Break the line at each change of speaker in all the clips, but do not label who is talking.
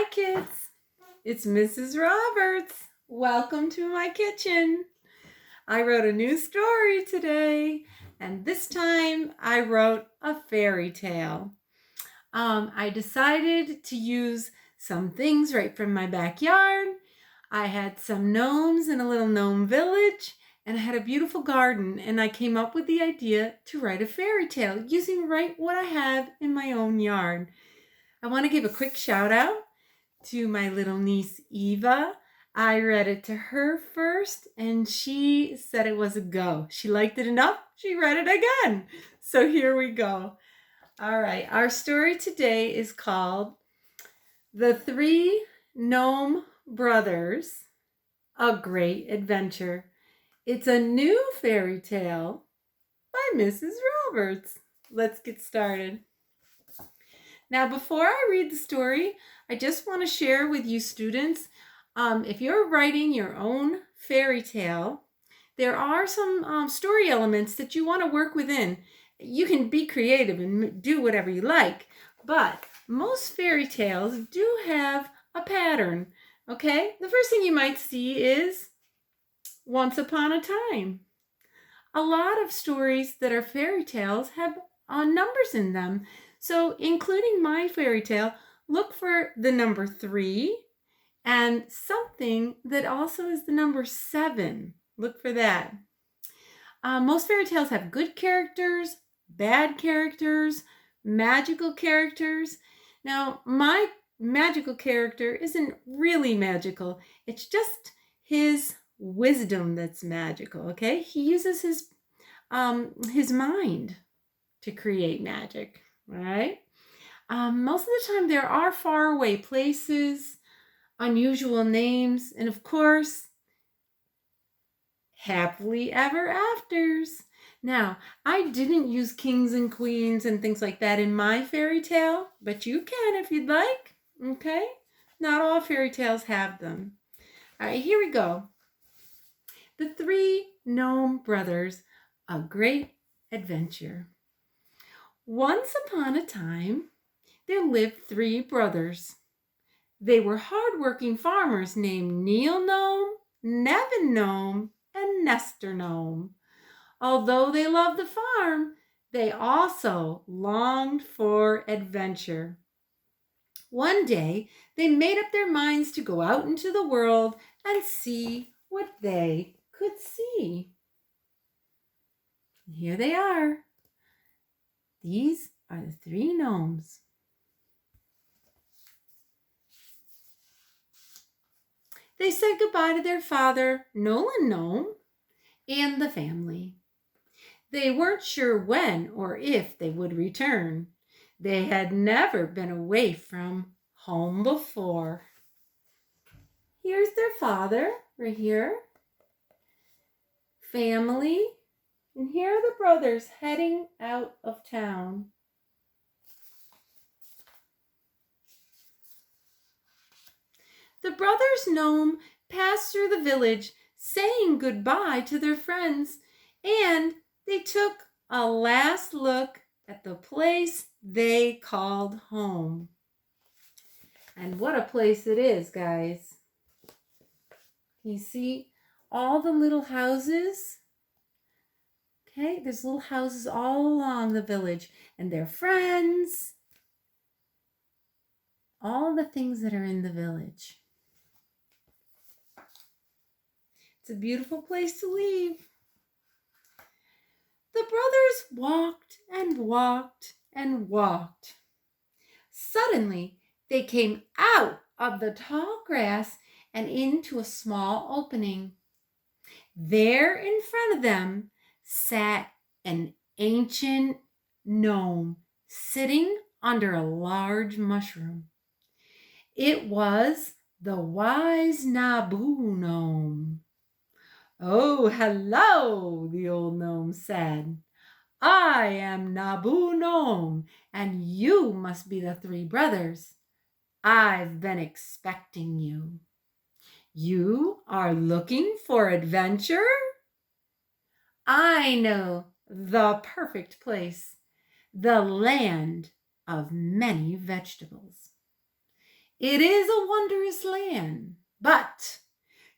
Hi kids, it's Mrs. Roberts. Welcome to my kitchen. I wrote a new story today, and this time I wrote a fairy tale. I decided to use some things right from my backyard. I had some gnomes in a little gnome village, and I had a beautiful garden, and I came up with the idea to write a fairy tale using right what I have in my own yard. I want to give a quick shout out to my little niece Eva. I read it to her first and she said it was a go. She liked it enough, she read it again. So here we go. All right, our story today is called The Three Gnome Brothers, A Great Adventure. It's a new fairy tale by Mrs. Roberts. Let's get started. Now, before I read the story, I just want to share with you students, if you're writing your own fairy tale, there are some story elements that you want to work within. You can be creative and do whatever you like, but most fairy tales do have a pattern, okay? The first thing you might see is once upon a time. A lot of stories that are fairy tales have numbers in them. So including my fairy tale, look for the number 3 and something that also is the number 7. Look for that. Most fairy tales have good characters, bad characters, magical characters. Now, my magical character isn't really magical. It's just his wisdom that's magical, okay? He uses his mind to create magic, right? Most of the time there are faraway places, unusual names, and of course, happily ever afters. Now, I didn't use kings and queens and things like that in my fairy tale, but you can if you'd like, okay? Not all fairy tales have them. All right, here we go. The Three Gnome Brothers, A Great Adventure. Once upon a time, there lived 3 brothers. They were hard-working farmers named Neil Gnome, Nevin Gnome, and Nestor Gnome. Although they loved the farm, they also longed for adventure. One day, they made up their minds to go out into the world and see what they could see. And here they are. These are the 3 gnomes. They said goodbye to their father, Nolan Gnome, and the family. They weren't sure when or if they would return. They had never been away from home before. Here's their father, right here. Family. And here are the brothers heading out of town. The brothers Gnome passed through the village, saying goodbye to their friends, and they took a last look at the place they called home. And what a place it is, guys. You see all the little houses? Okay, there's little houses all along the village, and their friends, all the things that are in the village. It's a beautiful place to leave. The brothers walked and walked and walked. Suddenly, they came out of the tall grass and into a small opening. There in front of them sat an ancient gnome sitting under a large mushroom. It was the wise Nabu gnome. "Oh, hello," the old gnome said. "I am Nabu Gnome, and you must be the 3 brothers. I've been expecting you. You are looking for adventure? I know the perfect place, the land of many vegetables. It is a wondrous land, but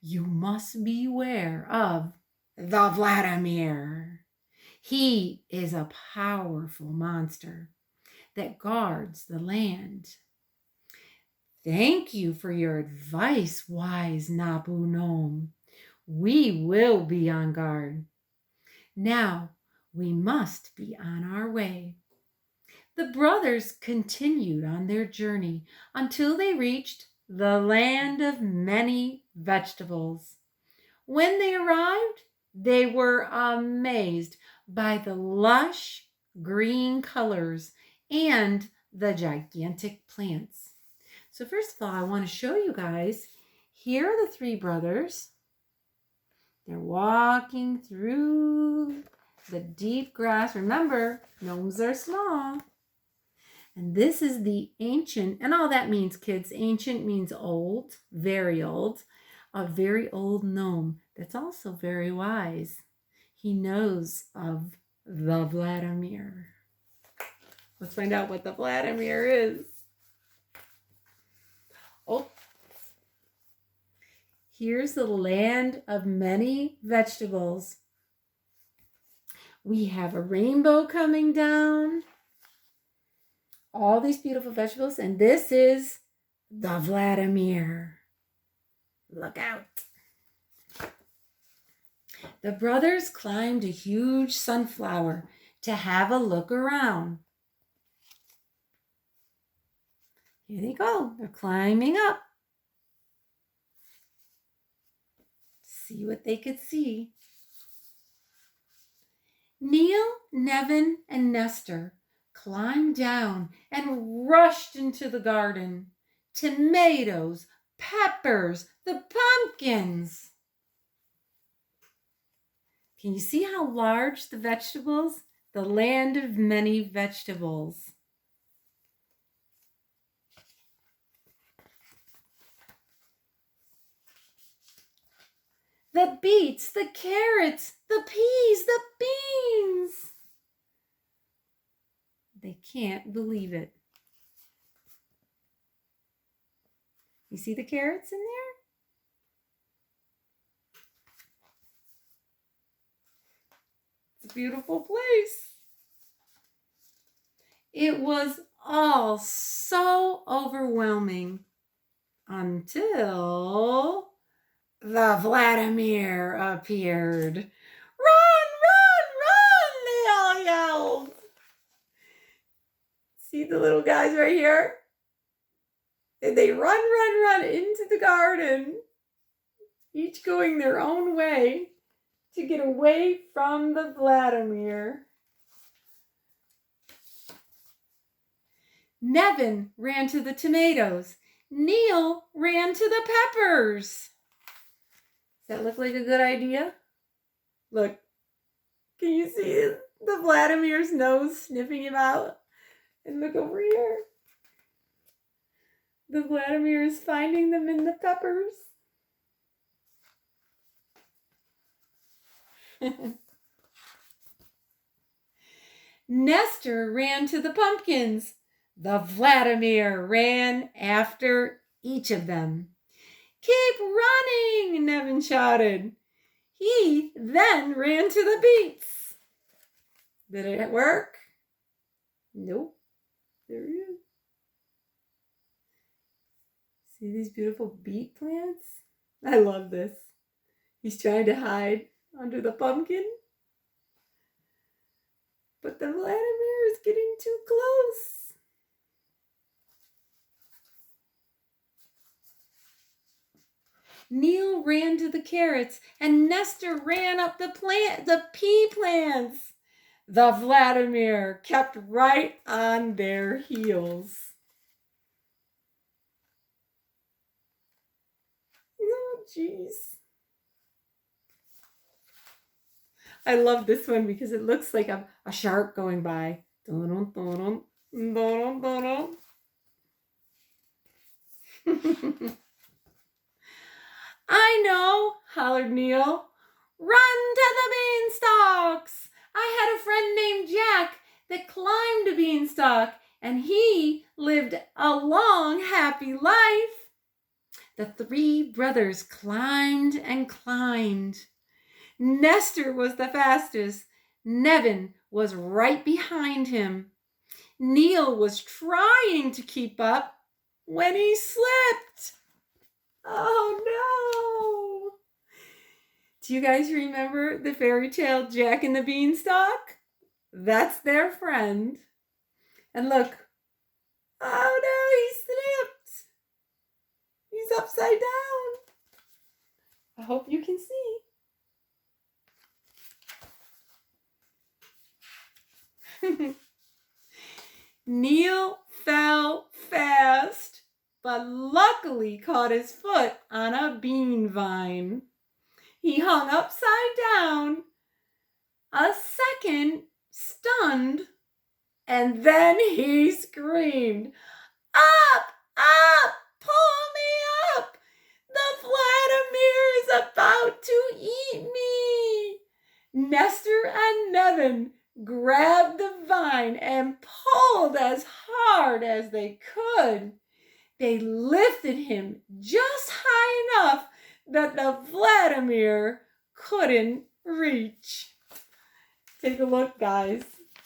you must beware of the Vladimir. He is a powerful monster that guards the land. Thank you for your advice, wise Nabu Gnome. We will be on guard. Now we must be on our way. The brothers continued on their journey until they reached the land of many vegetables. When they arrived, they were amazed by the lush green colors and the gigantic plants. So first of all, I want to show you guys, here are the three brothers. They're walking through the deep grass. Remember, gnomes are small. And this is the ancient, and all that means, kids, ancient means old, very old, a very old gnome that's also very wise. He knows of the Vladimir. Let's find out what the Vladimir is. Oh, here's the land of many vegetables. We have a rainbow coming down. All these beautiful vegetables, and this is the Vladimir. Look out. The brothers climbed a huge sunflower to have a look around. Here they go. They're climbing up. See what they could see. Neil, Nevin, and Nestor climbed down and rushed into the garden. Tomatoes, peppers, the pumpkins. Can you see how large the vegetables? The land of many vegetables. The beets, the carrots, the peas, the beans. They can't believe it. You see the carrots in there? It's a beautiful place. It was all so overwhelming until the Vladimir appeared. Run, run, run, they all yelled. See the little guys right here? And they run, run, run into the garden, each going their own way to get away from the Vladimir. Nevin ran to the tomatoes. Neil ran to the peppers. Does that look like a good idea? Look, can you see the Vladimir's nose sniffing him out? And look over here. The Vladimir is finding them in the peppers. Nestor ran to the pumpkins. The Vladimir ran after each of them. Keep running, Nevin shouted. He then ran to the beets. Did it work? Nope. There he is. See these beautiful beet plants? I love this. He's trying to hide under the pumpkin. But the Vladimir is getting too close. Neil ran to the carrots and Nestor ran up the pea plants. The Vladimir kept right on their heels. Oh, jeez. I love this one because it looks like a shark going by. Dun, dun, dun, dun, dun, dun. I know, hollered Neil. Run to the beanstalks! I had a friend named Jack that climbed a beanstalk and he lived a long, happy life. The three brothers climbed and climbed. Nestor was the fastest. Nevin was right behind him. Neil was trying to keep up when he slipped. Oh no! Do you guys remember the fairy tale Jack and the Beanstalk? That's their friend. And look. Oh no, he slipped. He's upside down. I hope you can see. Neil fell fast, but luckily caught his foot on a bean vine. He hung upside down a second, stunned, and then he screamed, "Up! Up! Pull me up! The Vladimir is about to eat me!" Nestor and Nevin grabbed the vine and pulled as hard as they could. They lifted him just high enough that the Vladimir couldn't reach. Take a look, guys.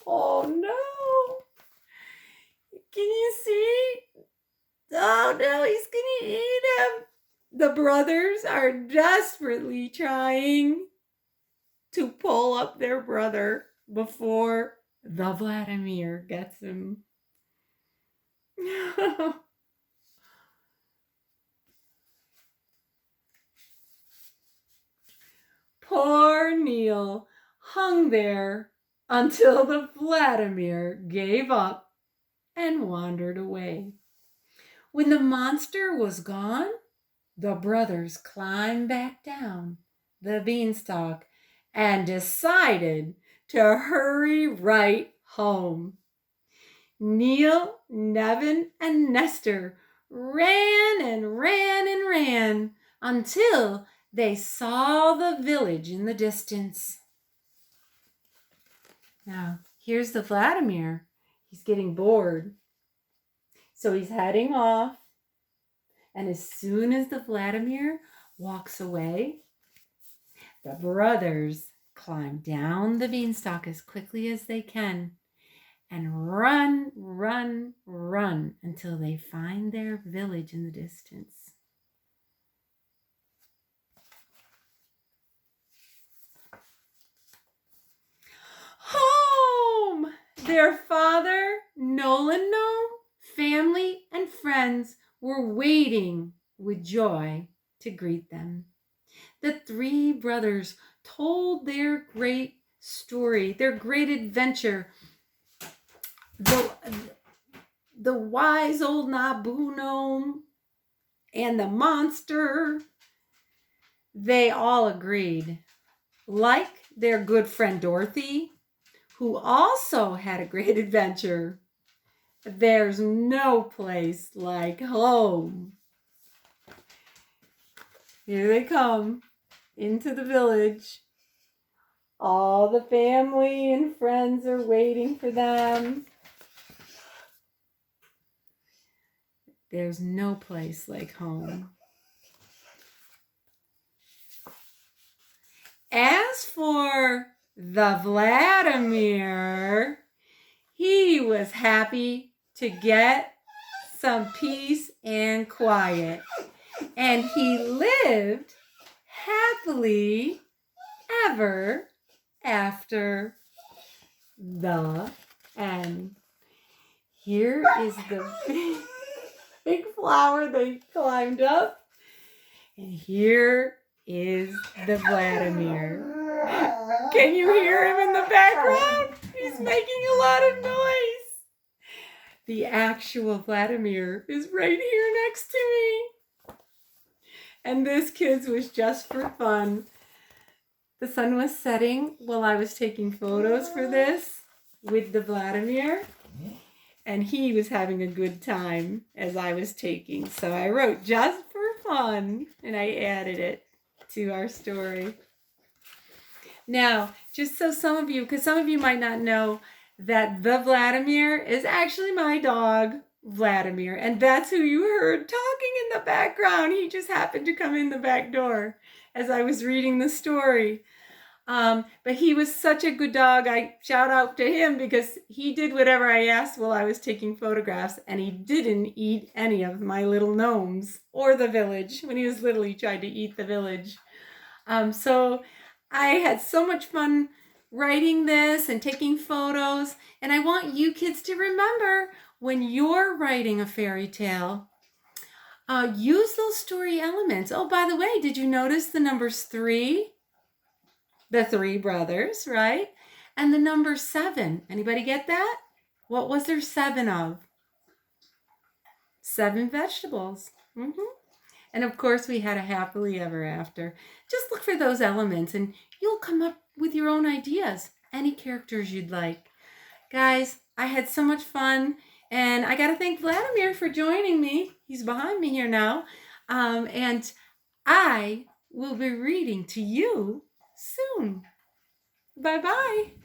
Oh no! Can you see? Oh no, he's gonna eat him. The brothers are desperately trying to pull up their brother before the Vladimir gets him. Poor Neil hung there until the Vladimir gave up and wandered away. When the monster was gone, the brothers climbed back down the beanstalk and decided to hurry right home. Neil, Nevin, and Nestor ran and ran and ran until they saw the village in the distance. Now, here's the Vladimir. He's getting bored. So he's heading off. And as soon as the Vladimir walks away, the brothers climb down the beanstalk as quickly as they can and run, run, run until they find their village in the distance. Home! Their father, Nolan Gnome, family, and friends were waiting with joy to greet them. The three brothers told their great story, their great adventure. The wise old Naboo gnome and the monster, they all agreed. Like their good friend Dorothy, who also had a great adventure. There's no place like home. Here they come into the village. All the family and friends are waiting for them. There's no place like home. As for the Vladimir, he was happy to get some peace and quiet. And he lived happily ever after. The end. Here is the big flower they climbed up. And here is the Vladimir. Can you hear him in the background? He's making a lot of noise. The actual Vladimir is right here next to me. And this, kids, was just for fun. The sun was setting while I was taking photos for this with the Vladimir. And he was having a good time as I was taking. So I wrote just for fun, and I added it to our story. Now, just so some of you, because some of you might not know, that the Vladimir is actually my dog, Vladimir. And that's who you heard talking in the background. He just happened to come in the back door as I was reading the story. But he was such a good dog. I shout out to him because he did whatever I asked while I was taking photographs, and he didn't eat any of my little gnomes or the village. When he was little, he tried to eat the village. So I had so much fun writing this and taking photos, and I want you kids to remember when you're writing a fairy tale, use those story elements. Oh, by the way, did you notice the numbers 3? The 3 brothers, right? And the number 7. Anybody get that? What was there 7 of? 7 vegetables. And of course, we had a happily ever after. Just look for those elements and you'll come up with your own ideas. Any characters you'd like. Guys, I had so much fun. And I got to thank Vladimir for joining me. He's behind me here now. And I will be reading to you soon. Bye-bye.